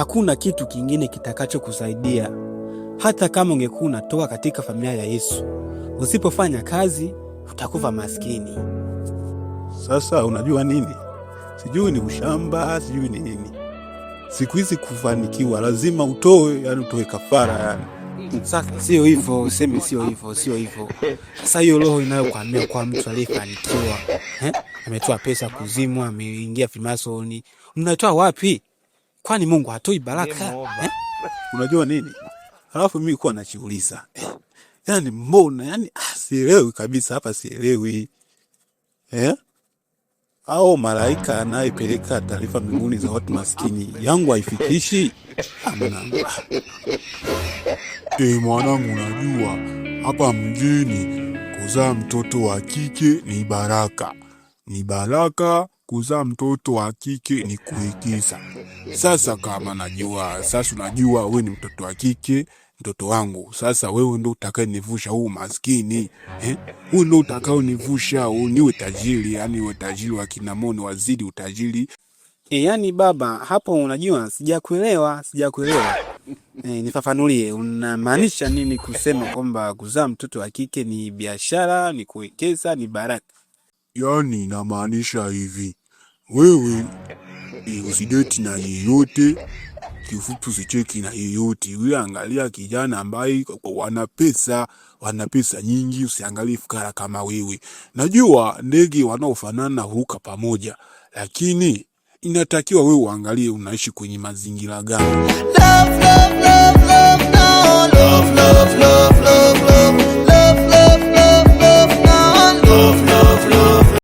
hakuna kitu kingine kitakachokusaidia. Hata kama ungekuwa unatoka katika familia ya Yesu, usipofanya kazi utakufa maskini. Sasa unajua nini? Sijui ni ushamba, sijui ni nini. Siku hizi kufanikiwa lazima utoe, yani utoe kafara yani. Sasa sio hivyo, useme sio hivyo. Sasa hiyo roho inayokuambia kwa mtu aliyefanikiwa, ametoa pesa kuzimu, ameingia Freemasoni, unatoa wapi? Kwani Mungu hatoi baraka? Unajua nini? Halafu mimi kwa najiuliza. Yani mbona, yani sielewi kabisa hapa, sielewi. Au malaika anayepeleka taarifa mbinguni za watu maskini yangu haifikishi? Mwanangu, unajua hapa mjini kuzaa mtoto wa kike ni baraka. Ni baraka, kuzaa mtoto wa kike ni kuigiza. Sasa kama unajua wewe ni mtoto wa kike, mtoto wangu. Sasa wewe ndio utakayenivusha huu maskini. Wewe ndio utakayenivusha niwe tajiri, yani wewe tajiri wa kinamoni, wazidi utajiri. Yani baba, hapo unajua sijakuelewa. Nifafanulie, unamaanisha nini kusema kwamba kuzaa mtoto wa kike ni biashara, ni kuwekeza, ni baraka? Yani namaanisha hivi, wewe usideti na yeyote, kifupi usicheki na yeyote. Wewe angalia kijana ambaye wana pesa nyingi, usiangalie fukara kama wewe. Najua ndege wanaofanana huka pamoja, lakini inatakiwa wewe uangalie unaishi kwenye mazingira gani. Love, love, love, love, no. Love, love, love, love, love.